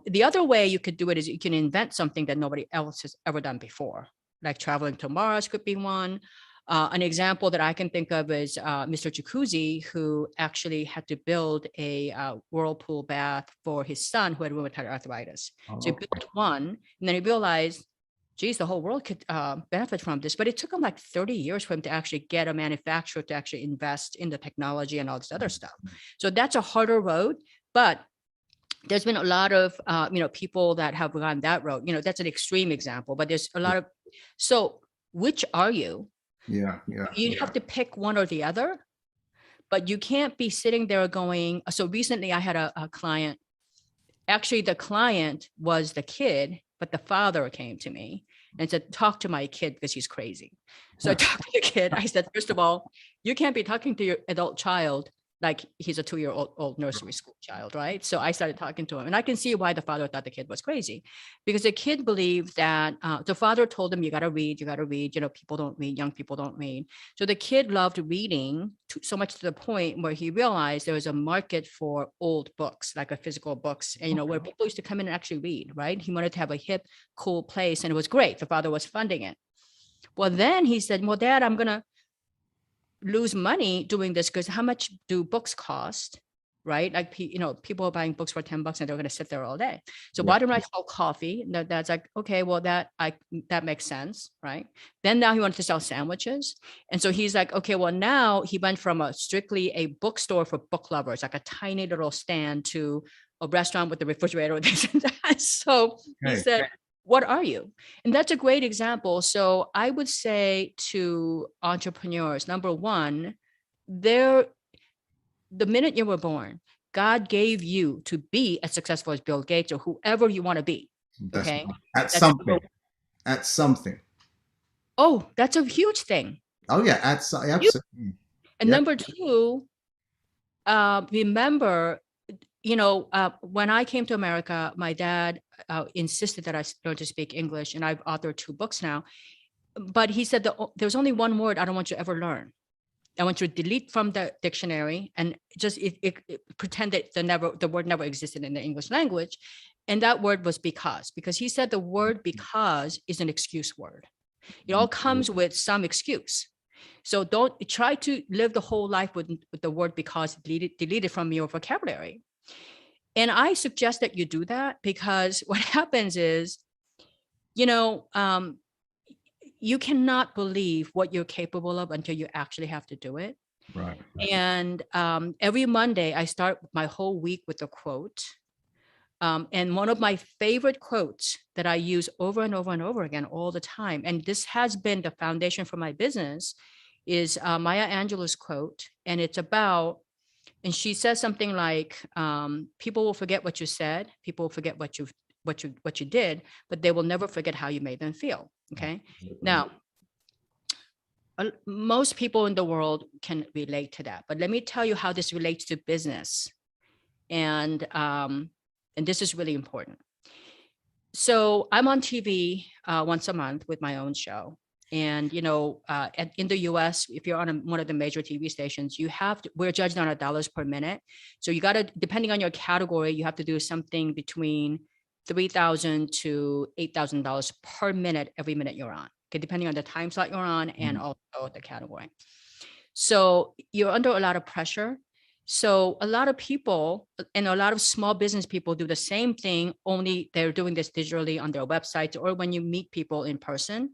The other way you could do it is you can invent something that nobody else has ever done before, like traveling to Mars could be one. An example that I can think of is Mr. Jacuzzi, who actually had to build a whirlpool bath for his son who had rheumatoid arthritis. So he Okay. built one, and then he realized, geez, the whole world could benefit from this. But it took him like 30 years for him to actually get a manufacturer to actually invest in the technology and all this other stuff. So that's a harder road, but there's been a lot of people that have gone that road. That's an extreme example, but there's a lot of. So which are you? Yeah. Yeah. You have to pick one or the other, but you can't be sitting there going. So recently I had a client. Actually, the client was the kid, but the father came to me and said, talk to my kid because he's crazy. So I talked to the kid. I said, first of all, you can't be talking to your adult child like he's a 2-year-old nursery school child, right? So I started talking to him, and I can see why the father thought the kid was crazy, because the kid believed that the father told him, you got to read, people don't read, young people don't read. So the kid loved reading so much to the point where he realized there was a market for old books, like a physical books, and where people used to come in and actually read, right? He wanted to have a hip, cool place, and it was great. The father was funding it. Well, then he said, well, Dad, I'm going to lose money doing this because how much do books cost, right? Like, people are buying books for $10 and they're going to sit there all day. So why don't I sell coffee? And Dad's like, okay, well, that makes sense, right? Then now he wanted to sell sandwiches. And so he's like, okay, well, now he went from a strictly a bookstore for book lovers, like a tiny little stand, to a restaurant with the refrigerator, this and that. So he said, what are you? And that's a great example. So I would say to entrepreneurs, number one, the minute you were born, God gave you to be as successful as Bill Gates or whoever you want to be. Okay. That's something. Oh, that's a huge thing. Oh yeah, absolutely. And number two, remember, when I came to America, my dad insisted that I learn to speak English, and I've authored 2 books now. But he said that there's only one word I don't want you to ever learn. I want you to delete from the dictionary and just pretend that the word never existed in the English language. And that word was because he said the word because is an excuse word. It all comes with some excuse. So don't try to live the whole life with the word because deleted from your vocabulary. And I suggest that you do that, because what happens is, you cannot believe what you're capable of until you actually have to do it. Right. And every Monday, I start my whole week with a quote. And one of my favorite quotes that I use over and over and over again all the time, and this has been the foundation for my business, is Maya Angelou's quote. And it's about, and she says something like, people will forget what you said, people will forget what you did, but they will never forget how you made them feel. Okay. Now, most people in the world can relate to that, but let me tell you how this relates to business. And this is really important. So I'm on TV once a month with my own show. And, in the US, if you're on one of the major TV stations, we're judged on $1 per minute. So you got to, depending on your category, you have to do something between $3,000 to $8,000 per minute, every minute you're on. Okay, depending on the time slot you're on and also the category. So you're under a lot of pressure. So a lot of people and a lot of small business people do the same thing, only they're doing this digitally on their websites or when you meet people in person.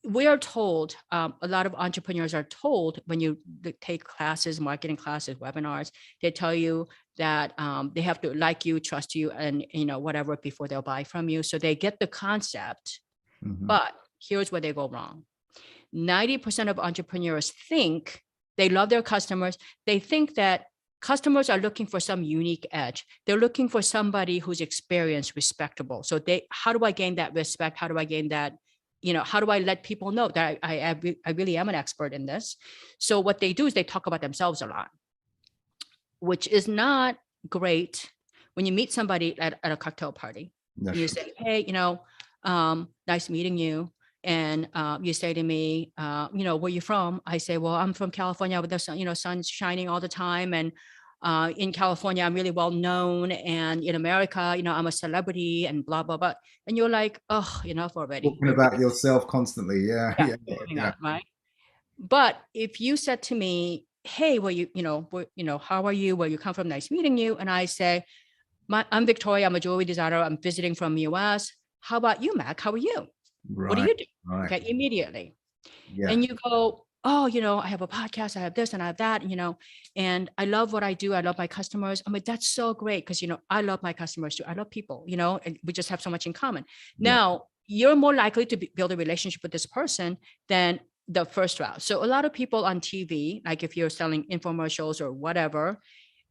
We are told, a lot of entrepreneurs are told, when you take classes, marketing classes, webinars, they tell you that they have to like you, trust you, and whatever before they'll buy from you. So they get the concept, but here's where they go wrong. 90% of entrepreneurs think they love their customers. They think that customers are looking for some unique edge. They're looking for somebody who's experienced, respectable. So how do I gain that respect? How do I gain that? How do I let people know that I really am an expert in this? So what they do is they talk about themselves a lot, which is not great when you meet somebody at a cocktail party. You say, hey, nice meeting you. And you say to me, where you from? I say, well, I'm from California with the sun, sun's shining all the time. And in California, I'm really well known. And in America, I'm a celebrity and blah, blah, blah. And you're like, oh, enough already. Talking about yourself constantly. Yeah. That, right. But if you said to me, hey, how are you? Where you come from? Nice meeting you. And I say, I'm Victoria. I'm a jewelry designer. I'm visiting from the US. How about you, Mac? How are you? Right. What do you do? Right. Okay, immediately. Yeah. And you go, oh, I have a podcast, I have this and I have that, and I love what I do. I love my customers. I'm like, that's so great. Cause I love my customers too. I love people, and we just have so much in common. Now you're more likely to build a relationship with this person than the first route. So a lot of people on TV, like if you're selling infomercials or whatever,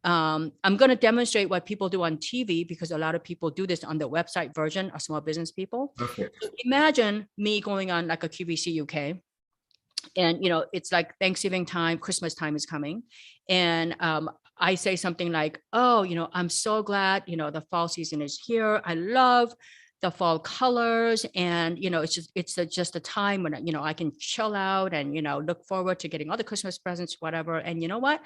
I'm going to demonstrate what people do on TV because a lot of people do this on the website version of small business people. Perfect. So imagine me going on like a QVC UK, and it's like Thanksgiving time, Christmas time is coming, and I say something like, "Oh, I'm so glad the fall season is here. I love the fall colors, and it's just a time when I can chill out and look forward to getting all the Christmas presents, whatever. And you know what?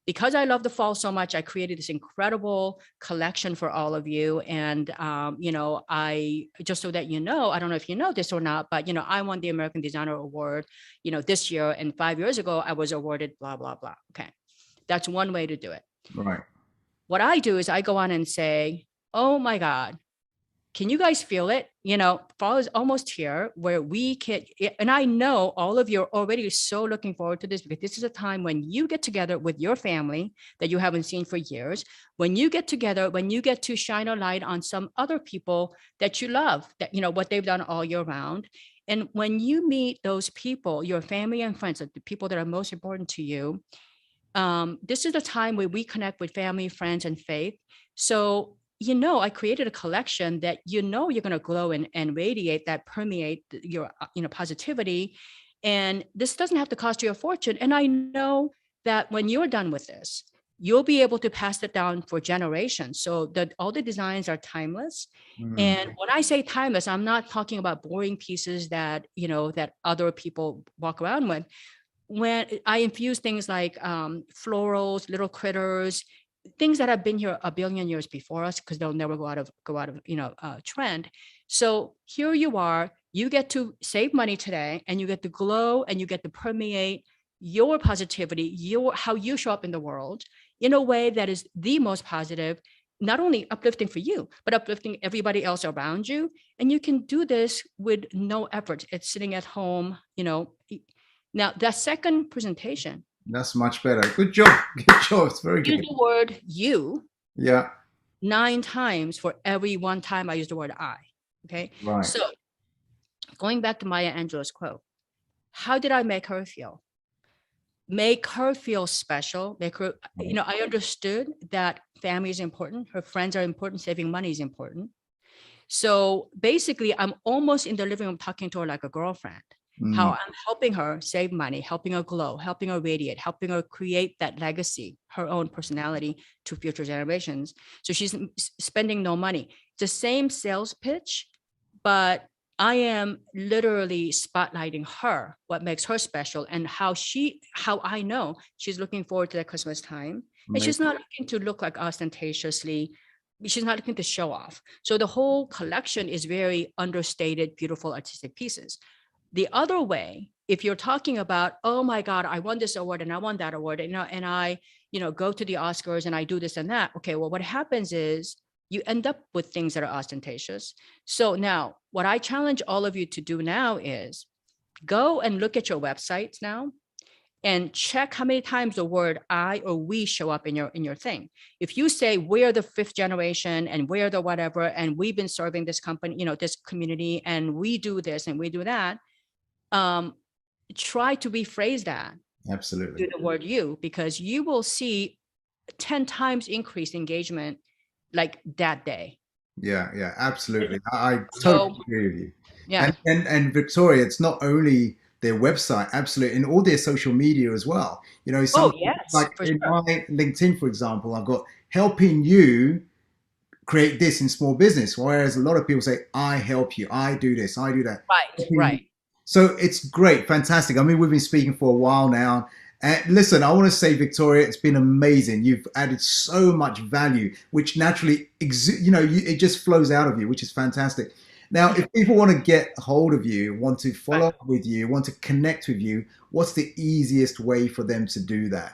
Because I love the fall so much, I created this incredible collection for all of you. And, I just so that I don't know if you know this or not, but, I won the American Designer Award, this year. And 5 years ago, I was awarded blah, blah, blah. Okay. That's one way to do it. Right. What I do is I go on and say, oh my God, can you guys feel it? Fall is almost here where we can, and I know all of you are already so looking forward to this because this is a time when you get together with your family that you haven't seen for years. When you get together, when you get to shine a light on some other people that you love, that, what they've done all year round. And when you meet those people, your family and friends, like the people that are most important to you, this is the time where we connect with family, friends, and faith. So, I created a collection that you're going to glow and radiate, that permeate your, positivity. And this doesn't have to cost you a fortune. And I know that when you're done with this, you'll be able to pass it down for generations. So that all the designs are timeless. Mm. And when I say timeless, I'm not talking about boring pieces that, that other people walk around with. When I infuse things like florals, little critters, things that have been here a billion years before us, because they'll never go out of trend. So here you are, you get to save money today, and you get to glow, and you get to permeate your positivity, your how you show up in the world in a way that is the most positive, not only uplifting for you, but uplifting everybody else around you. And you can do this with no effort. It's sitting at home. Now, that second presentation, That's much better. Good job. Good job. It's very use good. the word you Yeah. 9 times for every one time I use the word I. Okay. Right. So going back to Maya Angelou's quote, how did I make her feel? Make her feel special. Make her, I understood that family is important. Her friends are important. Saving money is important. So basically, I'm almost in the living room talking to her like a girlfriend. How Mm. I'm helping her save money, helping her glow, helping her radiate, helping her create that legacy, her own personality to future generations. So she's spending no money. It's the same sales pitch, but I am literally spotlighting her, what makes her special, and how I know she's looking forward to that Christmas time. And she's not looking to look like ostentatiously. She's not looking to show off. So the whole collection is very understated, beautiful, artistic pieces. The other way, if you're talking about, oh my God, I won this award and I won that award, and I, go to the Oscars and I do this and that. Okay, well, what happens is you end up with things that are ostentatious. So now, what I challenge all of you to do now is go and look at your websites now and check how many times the word I or we show up in your thing. If you say we're the fifth generation and we're the whatever, and we've been serving this company, this community, and we do this and we do that, try to rephrase that Absolutely. to the word you, because you will see 10 times increased engagement like that day. Yeah, yeah, absolutely. I totally So agree with you. yeah. And Victoria, it's not only their website, absolutely, and all their social media as well. Oh Some yes, like for in sure. my LinkedIn, for example, I've got helping you create this in small business, whereas a lot of people say, I help you, I do this, I do that. Right, right. So it's great, fantastic. I mean, we've been speaking for a while now. And listen, I want to say, Victoria, it's been amazing. You've added so much value, which naturally, it just flows out of you, which is fantastic. Now, if people want to get hold of you, want to Right. follow up with you, want to connect with you, what's the easiest way for them to do that?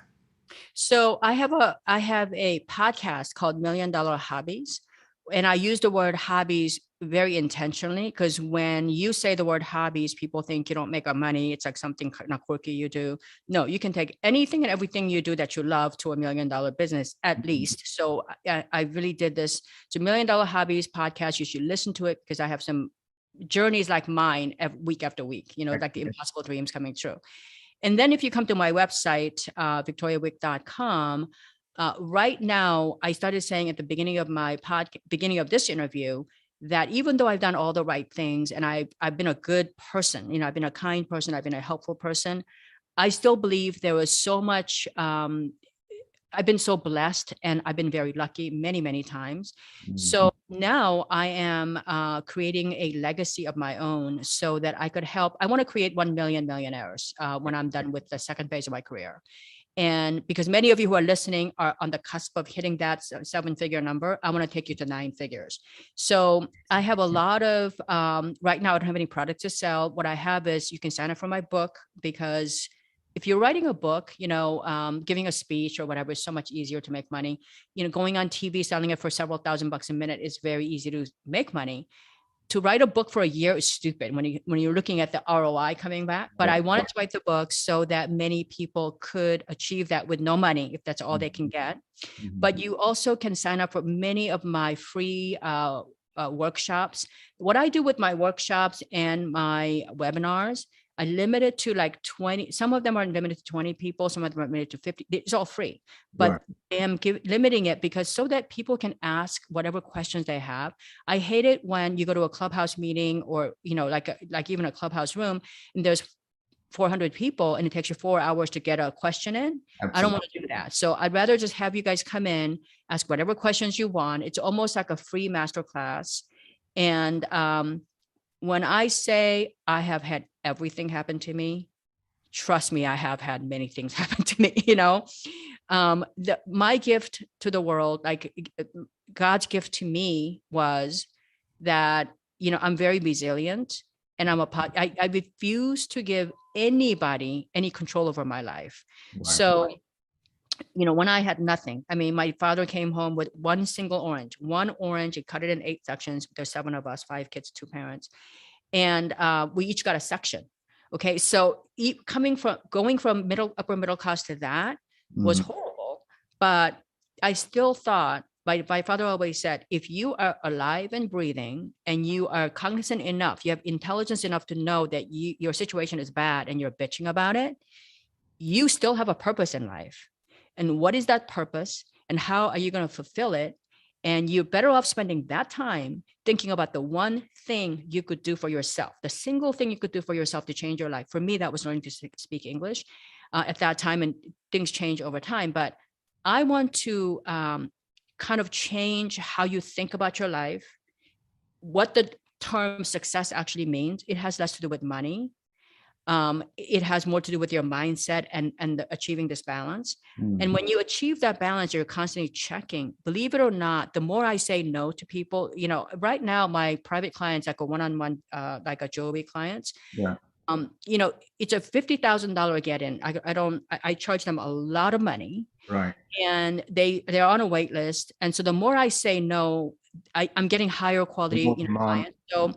So I have a podcast called Million Dollar Hobbies. And I use the word hobbies very intentionally because when you say the word hobbies, people think you don't make money. It's like something kind of quirky you do. No, you can take anything and everything you do that you love to $1 million business at least. So I really did this. It's a Million Dollar Hobbies podcast. You should listen to it because I have some journeys like mine week after week, like the impossible dreams coming true. And then if you come to my website, victoriawieck.com, right now, I started saying at the beginning of my beginning of this interview, that even though I've done all the right things and I've been a good person, I've been a kind person, I've been a helpful person, I still believe there was so much. I've been so blessed and I've been very lucky many, many times. Mm. So now I am creating a legacy of my own so that I could help. I want to create 1 million millionaires when I'm done with the second phase of my career. And because many of you who are listening are on the cusp of hitting that 7-figure number, I want to take you to 9 figures. So I have a lot of, right now, I don't have any products to sell. What I have is you can sign up for my book, because if you're writing a book, giving a speech or whatever is so much easier to make money. Going on TV, selling it for several $1,000s a minute is very easy to make money. To write a book for a year is stupid when you're looking at the ROI coming back. But I wanted to write the book so that many people could achieve that with no money, if that's all they can get. But you also can sign up for many of my free workshops. What I do with my workshops and my webinars, I limit it to like 20. Some of them are limited to 20 people. Some of them are limited to 50. It's all free, but I am limiting it because so that people can ask whatever questions they have. I hate it when you go to a clubhouse meeting or, like even a clubhouse room and there's 400 people and it takes you 4 hours to get a question in. Absolutely. I don't want to do that. So I'd rather just have you guys come in, ask whatever questions you want. It's almost like a free masterclass. And when I say I have had everything happen to me, trust me, I have had many things happen to me. My gift to the world, like God's gift to me, was that, I'm very resilient and I refuse to give anybody any control over my life. Right. So, when I had nothing, I mean, my father came home with one orange, he cut it in 8 sections. There's 7 of us, 5 kids, 2 parents. And we each got a section. Okay. So going from upper middle class to that was horrible. But I still thought, my father always said, if you are alive and breathing and you are cognizant enough, you have intelligence enough to know that your situation is bad and you're bitching about it, you still have a purpose in life. And what is that purpose and how are you going to fulfill it? And you're better off spending that time thinking about the one thing you could do for yourself, the single thing you could do for yourself to change your life. For me, that was learning to speak English at that time, and things change over time. But I want to kind of change how you think about your life, what the term success actually means. It has less to do with money. It has more to do with your mindset and achieving this balance. And when you achieve that balance, you're constantly checking. Believe it or not, the more I say no to people, right now, my private clients, like a one-on-one, like a jewelry clients, it's a $50,000 get-in. I charge them a lot of money. Right. And they're on a wait list. And so the more I say no, I'm getting higher quality clients. So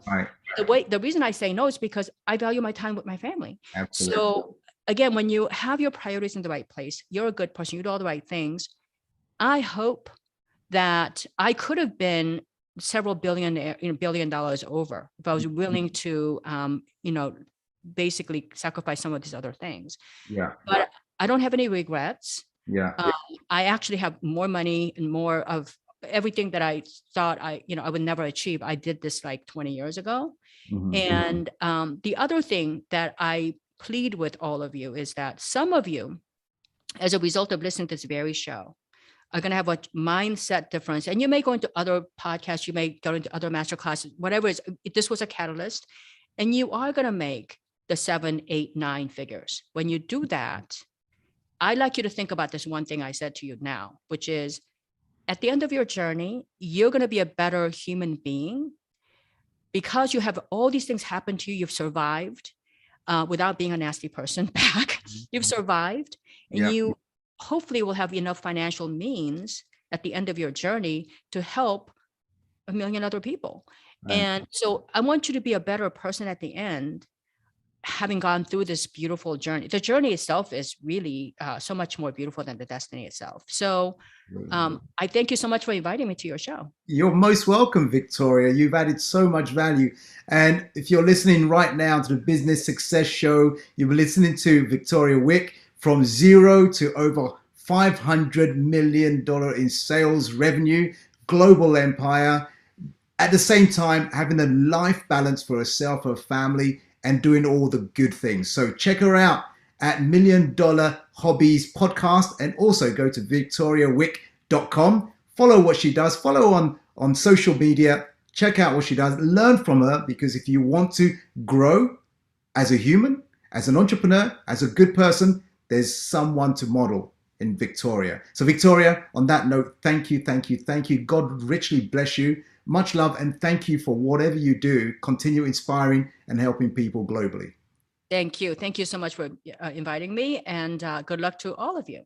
the reason I say no is because I value my time with my family. Absolutely. So again, when you have your priorities in the right place, you're a good person, you do all the right things. I hope that I could have been several $1 billion over if I was willing to, basically sacrifice some of these other things. Yeah. But I don't have any regrets. Yeah. I actually have more money and more of everything that I thought I would never achieve. I did this like 20 years ago. And the other thing that I plead with all of you is that some of you, as a result of listening to this very show, are going to have a mindset difference. And you may go into other podcasts, you may go into other master classes, whatever it is. This was a catalyst, and you are going to make the 7, 8, 9 figures. When you do that, I'd like you to think about this one thing I said to you now, which is at the end of your journey, you're going to be a better human being because you have all these things happen to you. You've survived without being a nasty person back. You've survived, and you hopefully will have enough financial means at the end of your journey to help 1 million other people. Right. And so I want you to be a better person at the end, having gone through this beautiful journey. The journey itself is really so much more beautiful than the destiny itself. So I thank you so much for inviting me to your show. You're most welcome, Victoria. You've added so much value. And if you're listening right now to the Business Success Show, you've been listening to Victoria Wieck, from zero to over $500 million in sales revenue, global empire. At the same time, having a life balance for herself, her family, and doing all the good things. So check her out at Million Dollar Hobbies Podcast, and also go to victoriawick.com. Follow what she does, follow on social media, check out what she does, learn from her, because if you want to grow as a human, as an entrepreneur, as a good person, there's someone to model in Victoria. So Victoria, on that note, thank you, thank you, thank you. God richly bless you. Much love, and thank you for whatever you do. Continue inspiring and helping people globally. Thank you. Thank you so much for inviting me, and good luck to all of you.